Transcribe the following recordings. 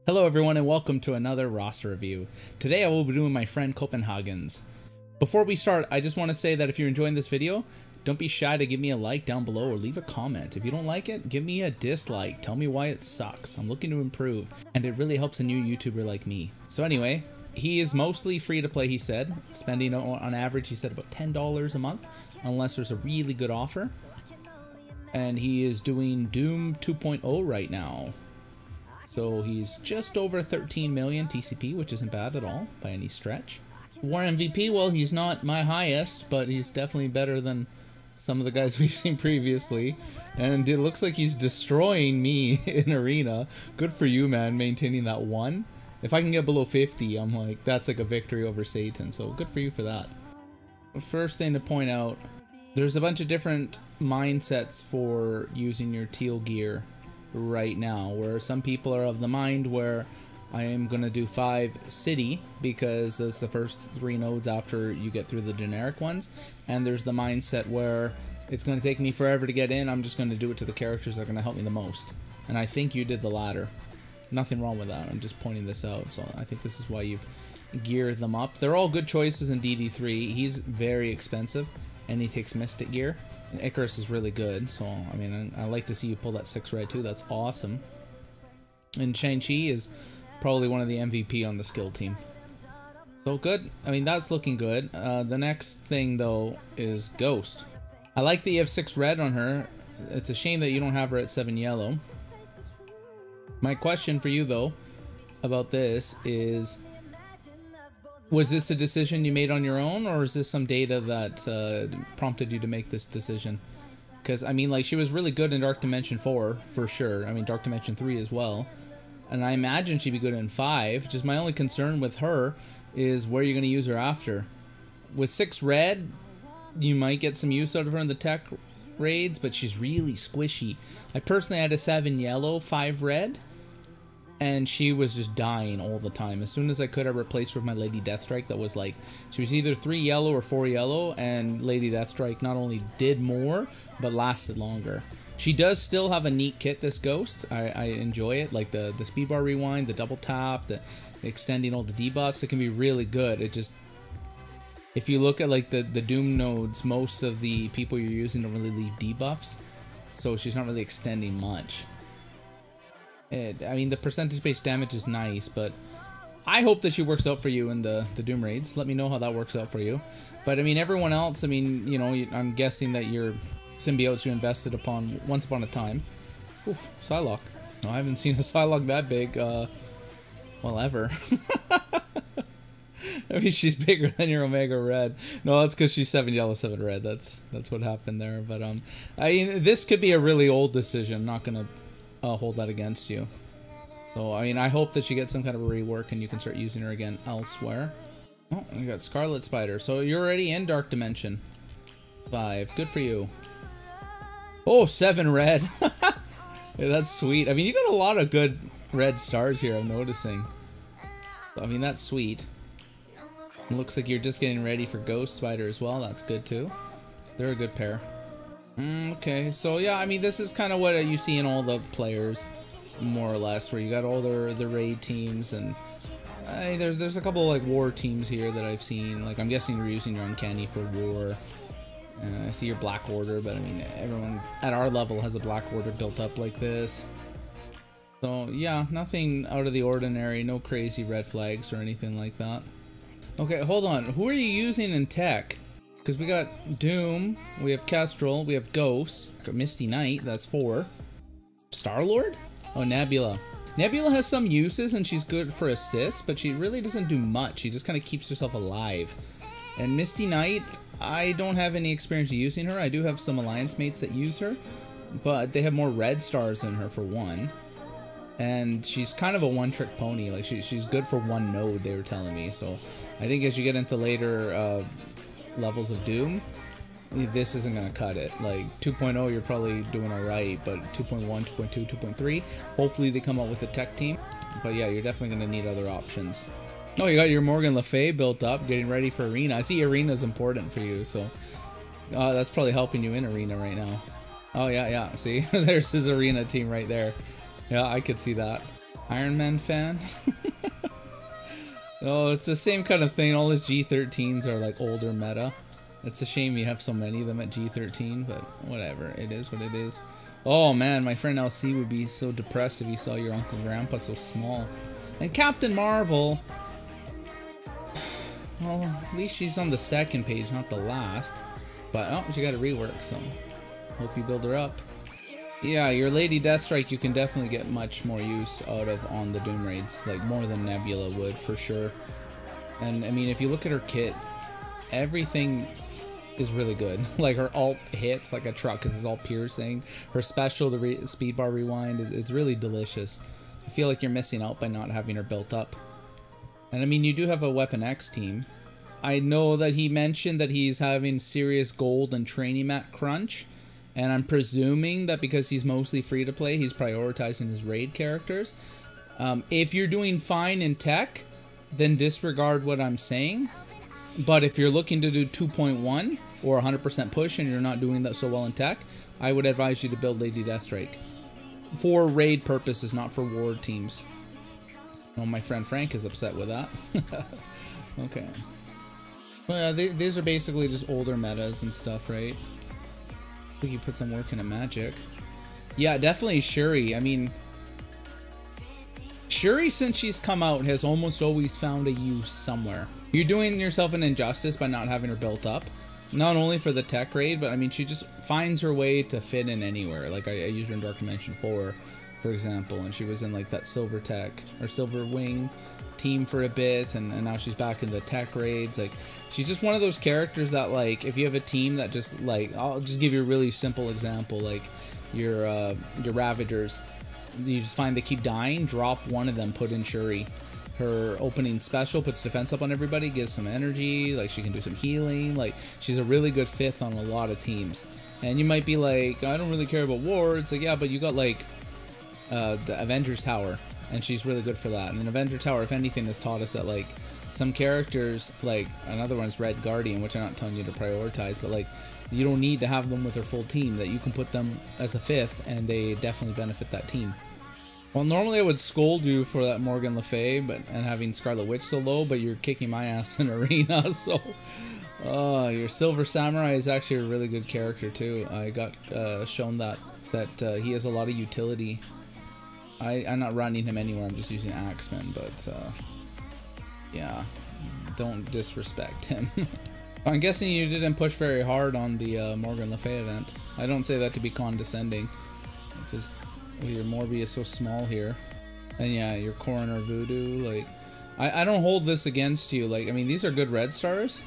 Hello everyone and welcome to another roster review. Today I will be doing my friend Copenhagen's. Before we start, I just want to say that if you're enjoying this video, don't be shy to give me a like down below or leave a comment. If you don't like it, give me a dislike. Tell me why it sucks. I'm looking to improve and it really helps a new YouTuber like me. So anyway, he is mostly free to play, he said, spending on average, he said, about $10 a month, unless there's a really good offer. And he is doing Doom 2.0 right now. So he's just over 13 million TCP, which isn't bad at all by any stretch. War MVP, well, he's not my highest, but he's definitely better than some of the guys we've seen previously. And it looks like he's destroying me in Arena. Good for you, man, maintaining that 1. If I can get below 50, I'm like, that's like a victory over Satan, so good for you for that. First thing to point out, there's a bunch of different mindsets for using your teal gear right now, where some people are of the mind where I am going to do 5 city because that's the first 3 nodes after you get through the generic ones, and there's the mindset where it's going to take me forever to get in, I'm just going to do it to the characters that are going to help me the most. And I think you did the latter. Nothing wrong with that, I'm just pointing this out, so I think this is why you've geared them up. They're all good choices in DD3. He's very expensive and he takes Mystic gear. And Icarus is really good, so I mean, I like to see you pull that 6 red too. That's awesome. And Shang-Chi is probably one of the MVP on the skill team. So good. I mean, that's looking good. The next thing though is Ghost. I like that you have 6 red on her. It's a shame that you don't have her at 7 yellow. My question for you though about this is, was this a decision you made on your own, or is this some data that prompted you to make this decision? Because, I mean, like, she was really good in Dark Dimension 4, for sure. I mean, Dark Dimension 3 as well. And I imagine she'd be good in 5. Just my only concern with her is where you're going to use her after. With 6 red, you might get some use out of her in the tech raids, but she's really squishy. I personally had a 7 yellow, 5 red. And she was just dying all the time. As soon as I could, I replaced her with my Lady Deathstrike that was like, she was either 3 yellow or 4 yellow, and Lady Deathstrike not only did more, but lasted longer. She does still have a neat kit, this Ghost. I enjoy it, like the speed bar rewind, the double tap, the extending all the debuffs. It can be really good. It just, if you look at like the Doom nodes, most of the people you're using don't really leave debuffs, so she's not really extending much. I mean, the percentage-based damage is nice, but I hope that she works out for you in the Doom raids. Let me know how that works out for you. But, I mean, everyone else, I mean, you know, I'm guessing that your symbiotes you invested upon once upon a time. Oof, Psylocke. No, I haven't seen a Psylocke that big, well, ever. I mean, she's bigger than your Omega Red. No, that's because she's 7 yellow, 7 red. That's what happened there. But, I mean, this could be a really old decision. I'm not going to hold that against you. So, I mean, I hope that you get some kind of a rework and you can start using her again elsewhere. Oh, you got Scarlet Spider. So you're already in Dark Dimension 5. Good for you. Oh, 7 red. Yeah, that's sweet. I mean, you got a lot of good red stars here, I'm noticing. So, I mean, that's sweet. It looks like you're just getting ready for Ghost Spider as well. That's good too. They're a good pair. Okay, so yeah, I mean, this is kind of what you see in all the players, more or less, where you got all the raid teams, and there's a couple of like war teams here that I've seen. Like, I'm guessing you're using your Uncanny for war. I see your Black Order, but I mean, everyone at our level has a Black Order built up like this. So yeah, nothing out of the ordinary, no crazy red flags or anything like that. Okay, hold on, who are you using in tech? Because we got Doom, we have Kestrel, we have Ghost, got Misty Knight, that's 4. Star-Lord? Oh, Nebula. Nebula has some uses and she's good for assists, but she really doesn't do much. She just kind of keeps herself alive. And Misty Knight, I don't have any experience using her. I do have some alliance mates that use her, but they have more red stars in her for one. And she's kind of a one-trick pony. Like, she's good for 1 node, they were telling me. So I think as you get into later levels of Doom, this isn't going to cut it. Like 2.0 you're probably doing alright, but 2.1, 2.2, 2.3, hopefully they come out with a tech team. But yeah, you're definitely going to need other options. Oh, you got your Morgan Le Fay built up, getting ready for Arena. I see Arena is important for you, so that's probably helping you in Arena right now. Oh yeah, see, there's his Arena team right there. Yeah, I could see that. Iron Man fan? Oh, it's the same kind of thing. All his G13s are like older meta. It's a shame you have so many of them at G13, but whatever. It is what it is. Oh man, my friend LC would be so depressed if he saw your Uncle Grandpa so small. And Captain Marvel... Well, at least she's on the second page, not the last. But, oh, she got a rework, so... Hope you build her up. Yeah, your Lady Deathstrike you can definitely get much more use out of on the Doom Raids. Like, more than Nebula would, for sure. And, I mean, if you look at her kit, everything is really good. Like, her ult hits like a truck because it's all piercing. Her special, the speed bar rewind, it's really delicious. I feel like you're missing out by not having her built up. And, I mean, you do have a Weapon X team. I know that he mentioned that he's having serious gold and training mat crunch. And I'm presuming that because he's mostly free to play, he's prioritizing his raid characters. If you're doing fine in tech, then disregard what I'm saying. But if you're looking to do 2.1 or 100% push and you're not doing that so well in tech, I would advise you to build Lady Deathstrike. For raid purposes, not for ward teams. Oh, my friend Frank is upset with that. Okay. Well, these are basically just older metas and stuff, right? I think you put some work into Magic. Yeah, definitely Shuri. I mean, Shuri, since she's come out, has almost always found a use somewhere. You're doing yourself an injustice by not having her built up. Not only for the tech raid, but I mean, she just finds her way to fit in anywhere. Like, I used her in Dark Dimension 4, for example, and she was in, like, that Silver Tech, or Silver Wing team for a bit, and now she's back in the tech raids. Like, she's just one of those characters that, like, if you have a team that just, like, I'll just give you a really simple example, like your Ravagers, you just find they keep dying, drop one of them, put in Shuri. Her opening special puts defense up on everybody, gives some energy, like she can do some healing, like she's a really good fifth on a lot of teams. And you might be like, I don't really care about wards. Like, yeah, but you got like the Avengers Tower, and she's really good for that. And Avenger Tower, if anything, has taught us that, like, some characters, like, another one's Red Guardian, which I'm not telling you to prioritize, but, like, you don't need to have them with their full team, that you can put them as a fifth, and they definitely benefit that team. Well, normally I would scold you for that Morgan Le Fay, and having Scarlet Witch so low, but you're kicking my ass in Arena, so... your Silver Samurai is actually a really good character, too. I got shown that he has a lot of utility. I'm not running him anywhere, I'm just using Axeman, but yeah, don't disrespect him. I'm guessing you didn't push very hard on the Morgan Le Fay event. I don't say that to be condescending, just your Morbi is so small here. And yeah, your Coroner Voodoo, like, I don't hold this against you. Like, I mean, these are good red stars,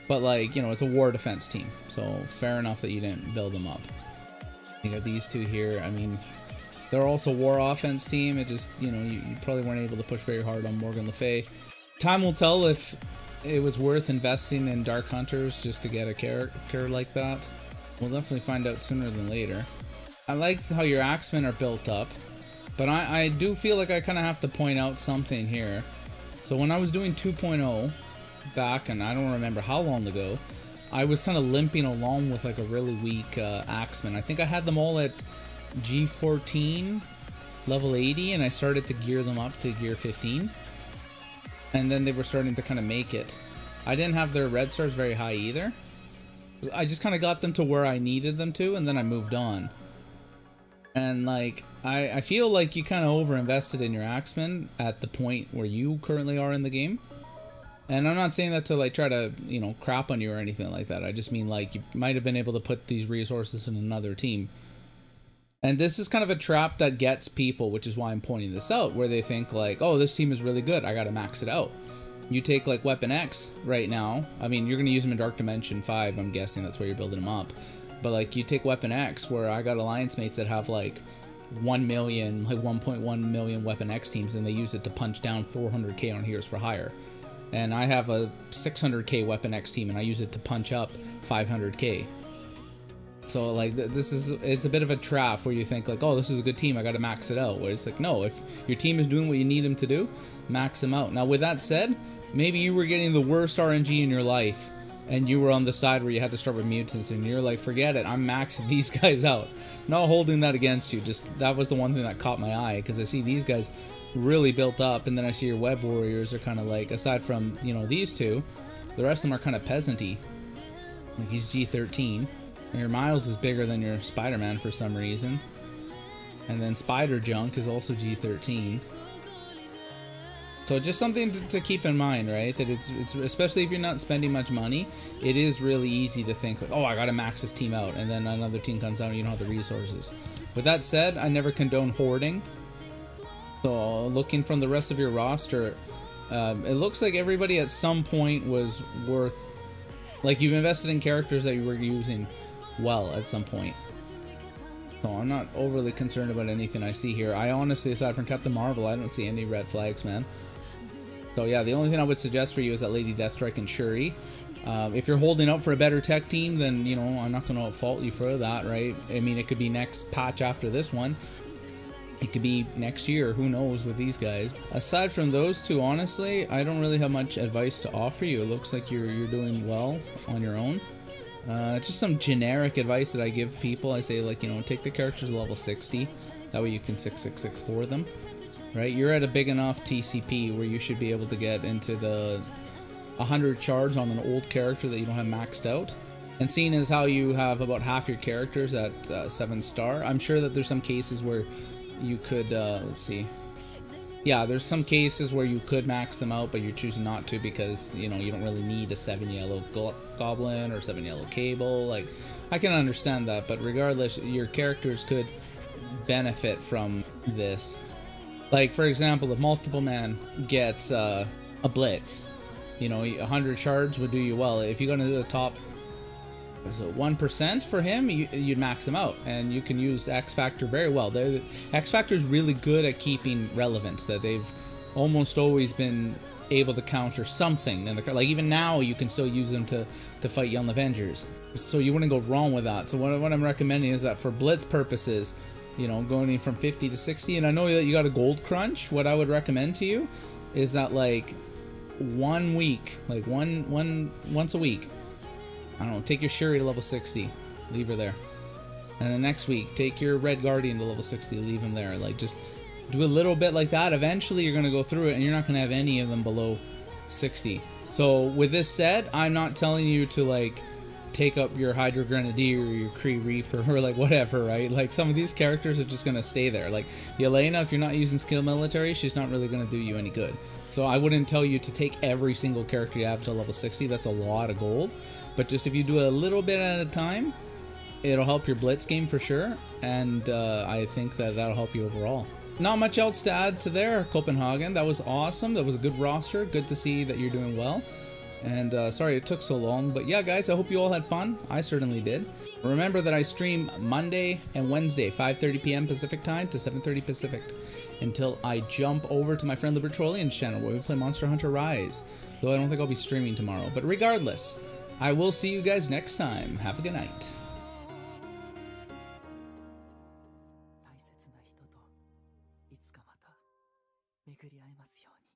but, like, you know, it's a war defense team, so fair enough that you didn't build them up. You got these two here, I mean, they're also war offense team. It just, you know, you probably weren't able to push very hard on Morgan Le Fay. Time will tell if it was worth investing in Dark Hunters just to get a character like that. We'll definitely find out sooner than later. I like how your Axemen are built up, but I do feel like I kind of have to point out something here. So when I was doing 2.0 back, and I don't remember how long ago, I was kind of limping along with like a really weak Axeman. I think I had them all at G14 level 80, and I started to gear them up to gear 15, and then they were starting to kind of make it. I didn't have their red stars very high either. I just kind of got them to where I needed them to, and then I moved on. And like, I feel like you kind of over invested in your Axemen at the point where you currently are in the game. And I'm not saying that to like try to, you know, crap on you or anything like that. I just mean like you might have been able to put these resources in another team. And this is kind of a trap that gets people, which is why I'm pointing this out, where they think like, oh, this team is really good, I gotta max it out. You take like Weapon X right now, I mean, you're gonna use them in Dark Dimension 5, I'm guessing that's where you're building them up. But like, you take Weapon X, where I got alliance mates that have like 1 million, like 1.1 million Weapon X teams, and they use it to punch down 400k on Heroes for Hire. And I have a 600k Weapon X team, and I use it to punch up 500k. So like, it's a bit of a trap where you think like, oh, this is a good team, I gotta max it out. Where it's like, no, if your team is doing what you need them to do, max them out. Now with that said, maybe you were getting the worst RNG in your life, and you were on the side where you had to start with mutants, and you're like, forget it, I'm maxing these guys out. Not holding that against you, just that was the one thing that caught my eye, because I see these guys really built up, and then I see your web warriors are kind of like, aside from, you know, these two, the rest of them are kind of peasant-y. Like he's G13. And your Miles is bigger than your Spider-Man for some reason. And then Spider Junk is also G13. So just something to keep in mind, right? That it's especially if you're not spending much money, it is really easy to think like, oh, I gotta max this team out, and then another team comes out and you don't have the resources. With that said, I never condone hoarding. So looking from the rest of your roster, it looks like everybody at some point was worth, like you've invested in characters that you were using well at some point. So I'm not overly concerned about anything I see here. I honestly, aside from Captain Marvel, I don't see any red flags, man. So yeah, the only thing I would suggest for you is that Lady Deathstrike and Shuri. If you're holding out for a better tech team, then, you know, I'm not going to fault you for that, right? I mean, it could be next patch after this one. It could be next year, who knows with these guys. Aside from those two, honestly, I don't really have much advice to offer you. It looks like you're doing well on your own. Just some generic advice that I give people. I say, like, you know, take the characters to level 60. That way you can 666 for them. Right? You're at a big enough TCP where you should be able to get into the 100 shards on an old character that you don't have maxed out. And seeing as how you have about half your characters at 7-star, I'm sure that there's some cases where you could, let's see. Yeah, there's some cases where you could max them out, but you're choosing not to because, you know, you don't really need a 7 yellow goblin or 7 yellow cable. Like, I can understand that, but regardless, your characters could benefit from this. Like, for example, if Multiple Man gets a blitz, you know, 100 shards would do you well. If you're going to do the top, is it 1% for him, you'd max him out, and you can use X Factor very well. X Factor is really good at keeping relevant, that they've almost always been able to counter something. And like even now, you can still use them to fight Young Avengers. So you wouldn't go wrong with that. So what I'm recommending is that for blitz purposes, you know, going in from 50 to 60, and I know that you got a gold crunch, what I would recommend to you is that, like, 1 week, like once a week, I don't know, take your Shuri to level 60, leave her there. And the next week, take your Red Guardian to level 60, leave him there. Like, just do a little bit like that. Eventually, you're going to go through it, and you're not going to have any of them below 60. So, with this said, I'm not telling you to, like, take up your Hydra Grenadier or your Kree Reaper or, like, whatever, right? Like, some of these characters are just going to stay there. Like, Yelena, if you're not using skill military, she's not really going to do you any good. So, I wouldn't tell you to take every single character you have to level 60. That's a lot of gold. But just if you do a little bit at a time, it'll help your blitz game for sure, and I think that that'll help you overall. Not much else to add to there, Copenhagen. That was awesome. That was a good roster. Good to see that you're doing well. And sorry it took so long, but yeah, guys, I hope you all had fun. I certainly did. Remember that I stream Monday and Wednesday, 5:30 p.m. Pacific time to 7:30 Pacific, until I jump over to my friend Libertrolian's channel where we play Monster Hunter Rise. Though I don't think I'll be streaming tomorrow. But regardless, I will see you guys next time. Have a good night. 大切な人といつかまた巡り合えますように。